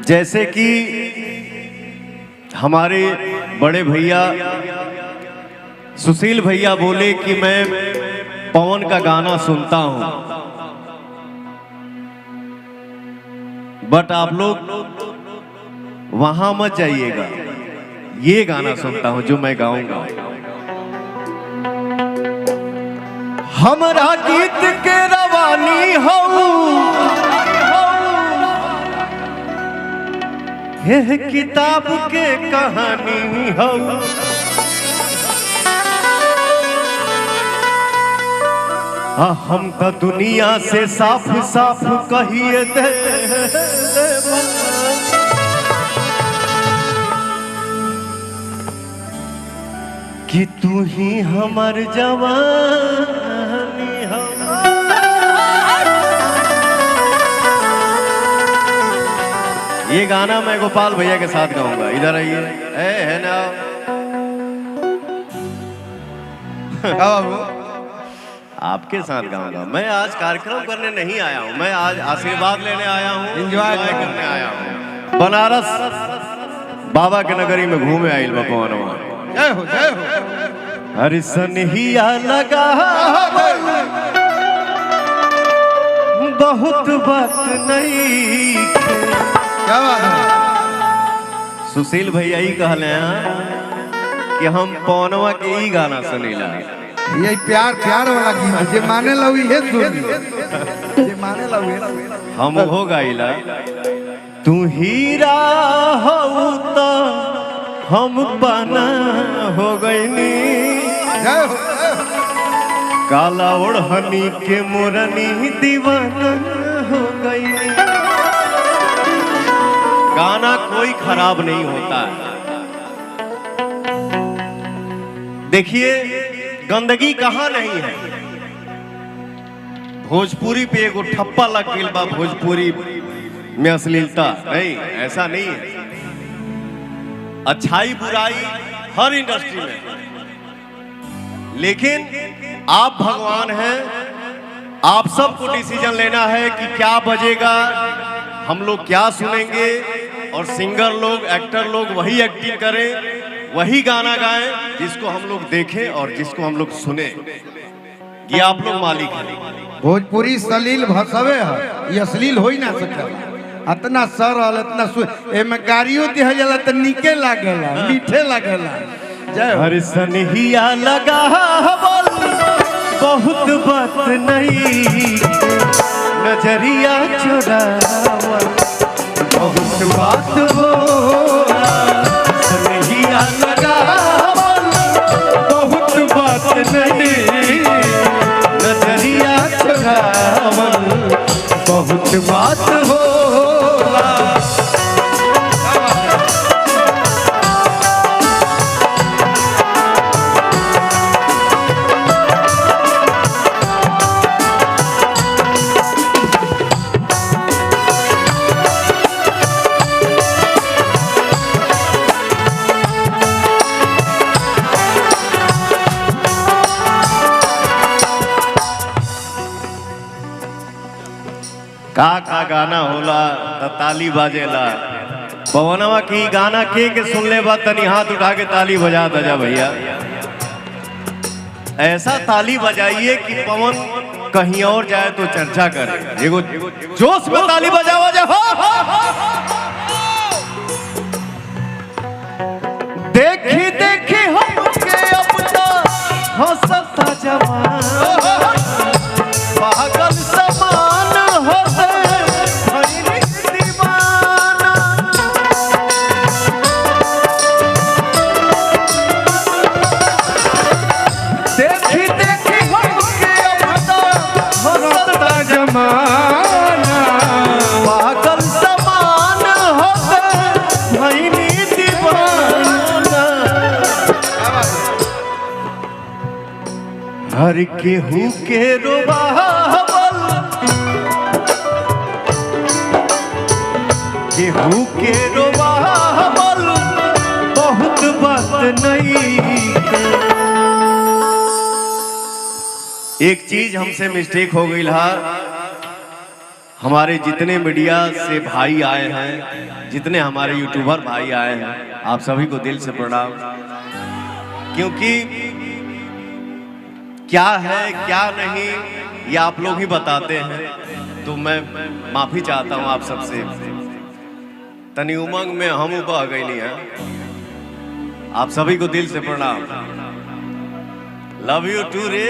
जैसे कि हमारे बड़े भैया सुशील भैया बोले कि मैं पवन का गाना सुनता हूं, बट आप लोग वहां मत जाइएगा, ये गाना सुनता हूं जो मैं गाऊंगा। हमरा गीत के रवानी हो यह किताब के कहानी हो, हम तो दुनिया से साफ साफ कहिए दे कि तू ही हमार जवानी हो। ये गाना मैं गोपाल भैया के साथ गाऊंगा, इधर आइए। है ना आपके साथ गाऊंगा। मैं आज कार्यक्रम करने नहीं आया हूं, मैं आज आशीर्वाद लेने आया हूं, एंजॉय करने आया हूं। बनारस बाबा के नगरी में घूमे आइल बपवनवा। जय हो जय हो। हरि सनहिया लगा बहुत बात नहीं। क्या बात है? सुशील भैया ही कहले हैं कि हम पवनवा के ही गाना सुनीला। ये प्यार प्यार वाला गीत जे माने लवी है सुनी, जे माने लवी हम हो गाइला। तू हीरा हो तो हम पाना हो गईनी, जय हो। काला ओढ़नी के मोरनी दीवाना हो गईनी। गाना कोई खराब नहीं होता है। देखिए गंदगी कहाँ नहीं है। भोजपुरी पे एगो ठप्पा लग गई बा, भोजपुरी में अश्लीलता नहीं, ऐसा नहीं है। अच्छाई बुराई हर इंडस्ट्री में, लेकिन आप भगवान हैं, आप सबको डिसीजन लेना है कि क्या बजेगा, हम लोग क्या सुनेंगे, और सिंगर लोग एक्टर लोग वही एक्टिंग करें, वही गाना गाएं जिसको हम लोग देखें और जिसको हम लोग सुने। ये आप लोग मालिक हैं। भोजपुरी सलील भसवे है, ये अश्लील हो ही ना सकता। इतना सरल इतना एमे गाड़ियों दिया जाला त नीके लागेला, मीठे लागेला। जय हो। हर सनहिया लगा बोल बहुत बात नहीं, नजरिया चुरावल बहुत बात बोला। सनहिया लगा बोल बहुत बात नहीं, नजरिया चुरावल बहुत बात बोला। का गाना होला त ताली बाजेला। पवनवा की गाना के सुन ले बा, तनी हाथ उठा के ताली बजा दजा भैया। ऐसा ताली बजाइए कि पवन कहीं और जाए तो चर्चा करे। एगो जोश में ताली बजावा जा। देखी देखी हमके अपना हंसता जवान, पागल समान होते भइली दीवाना। देखी देखी हमके अपना हंसता जमाना, पागल समान होते भइली दीवाना। हर केहू के रोबावल, केहू के रोबावल बहुत बात नहीं। एक चीज हमसे मिस्टेक हो गई है, हमारे जितने मीडिया से भाई आए हैं, जितने हमारे यूट्यूबर भाई आए हैं, आप सभी को दिल से प्रणाम। क्योंकि क्या है क्या नहीं ये आप लोग ही बताते हैं, तो मैं माफी चाहता हूं आप सबसे। तनी उमंग में हम बह गई नहीं है। आप सभी को दिल से प्रणाम। लव यू टू रे।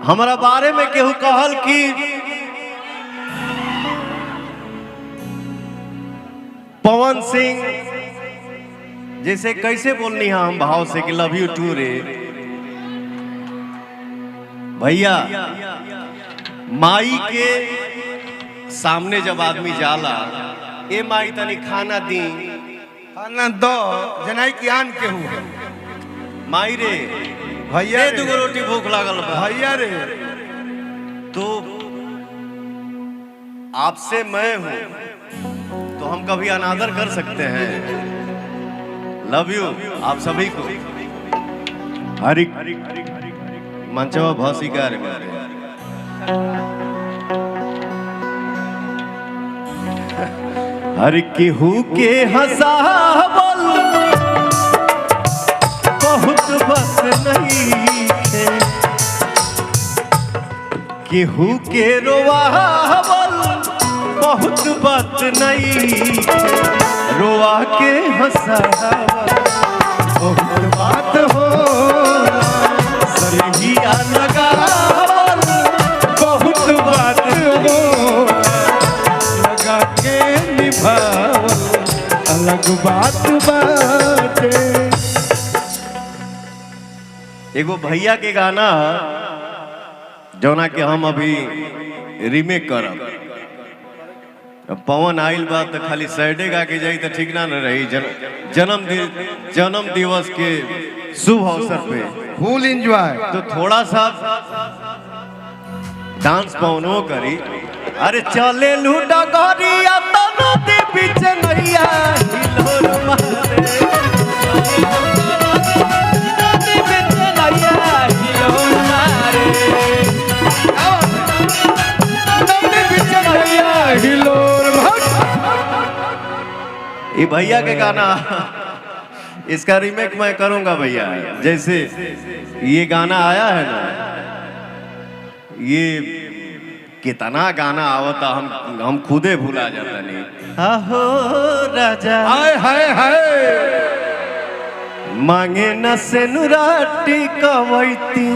हमारा बारे में केहू कहल कि पवन सिंह जैसे कैसे बोलनी है हम भाव से कि लव यू टू रे। भैया माई के सामने जब आदमी जाला, ए माई तनी खाना दी, खाना दो जनाई की आन के हूँ माई रे भैया रे, दुगो रोटी भूख लागल बा। भैया रे, तो आपसे मैं हूं तो हम कभी अनादर कर सकते हैं। लव यू आप सभी को। हरि मंचवा भाषी का रे मेरे। हर केहू के हंसावल बहुत बस नहीं थे, केहू के रोवावल बहुत बात नहीं थे, रोआ के हंसावल बहुत बात हो, सरहिया लगावल बहुत बात हो, लगा के निभावल अलग बात बाटे। एगो भैया के गाना जौना के हम अभी रीमेक करब। पवन आइल बा तो खाली सैडे गा के जाई तो ठीक ना न रही। जन्म दिवस के शुभ अवसर पे फुल एंजॉय। तो थोड़ा सा डांस पवनो करी। अरे चले लूटा गरिया तो नदी बीच नैया हिलोर मारे, नदी बीच नैया हिलोर मारे, नदी बीच नैया हिलोर। ये भैया के गाना, इसका रीमेक मैं करूंगा भैया। जैसे ये गाना आया है ना, ये कितना गाना आवता हम खुदे भूला जाता नहीं। आहो राजा हाय हाय हाय मांगे न से नुराटी कवैती।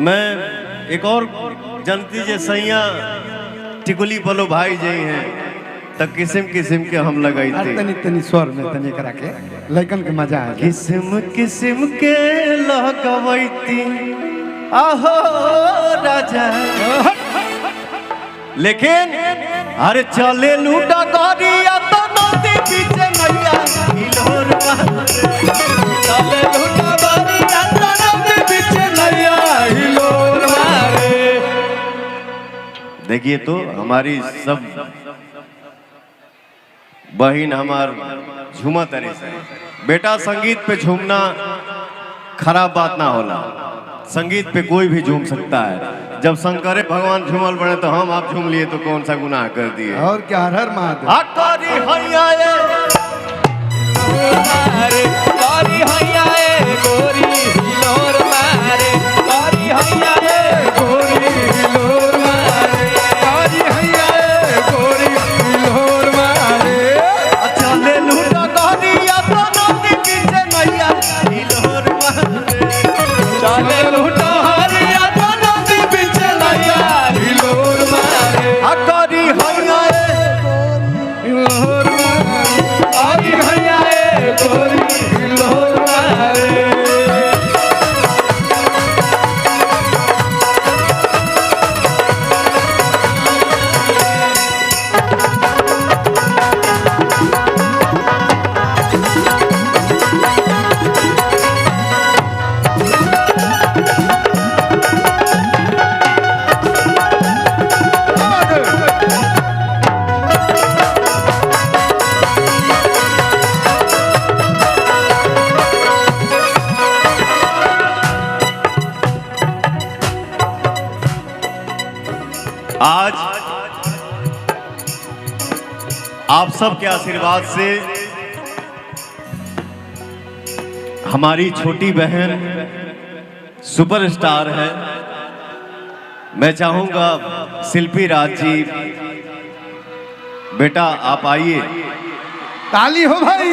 मैं एक और जनती जे सैया टिकुली पलो भाई जई हैं तो किस्म किस्म के हम लगाई तनी तनी स्वर में तनी करा के लइकन के मजा आ। किस्म किस्म के लगवैती आहो राजा। लेकिन अरे चले लूटा गरिया तो नदी बीच नैया हिलोर मारे, चले लूटा गरिया तो नदी बीच नैया हिलोर मारे। देखिए तो हमारी सब बहन हमार झूमा तरी से। बेटा संगीत पे झूमना खराब बात ना होला, संगीत पे कोई भी झूम सकता है। जब शंकरे भगवान झूमल बने तो हम आप झूम लिए तो कौन सा गुनाह कर दिए। और क्या हर हर महादेव। आकारी हैया ए मारे, कारी हैया ए गोरी हिलोर मारे, कारी हैया ए गोरी हिलोर मारे, कारी हैया ए गोरी हिलोर मारे। चले लूटा गरिया तो नदी बीच नैया हिलोर मारे, चले लूटा हरिया तो नदी बीच नैया हिलोर मारे। आकारी हैया ए हिलोर मारे, कारी हैया ए गोरी हिलोर मारे। आज आप सबके आशीर्वाद से हमारी छोटी बहन सुपरस्टार है। मैं चाहूंगा शिल्पी राज जी, बेटा आप आइए। ताली हो भाई।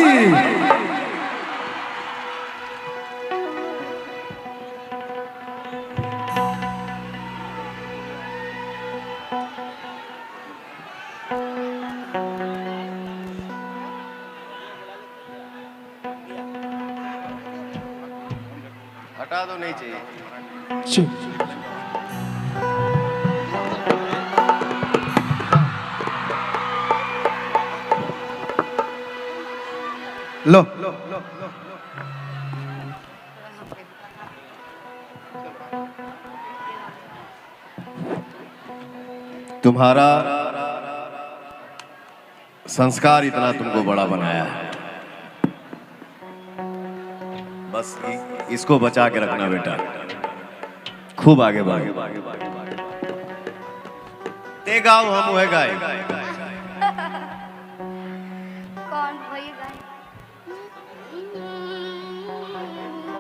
हटा दो, नहीं चाहिए। लो तुम्हारा संस्कार इतना तुमको बड़ा बनाया है, बस इसको बचा के रखना बेटा, खूब आगे बढ़े। ते गाँव हम है गाय।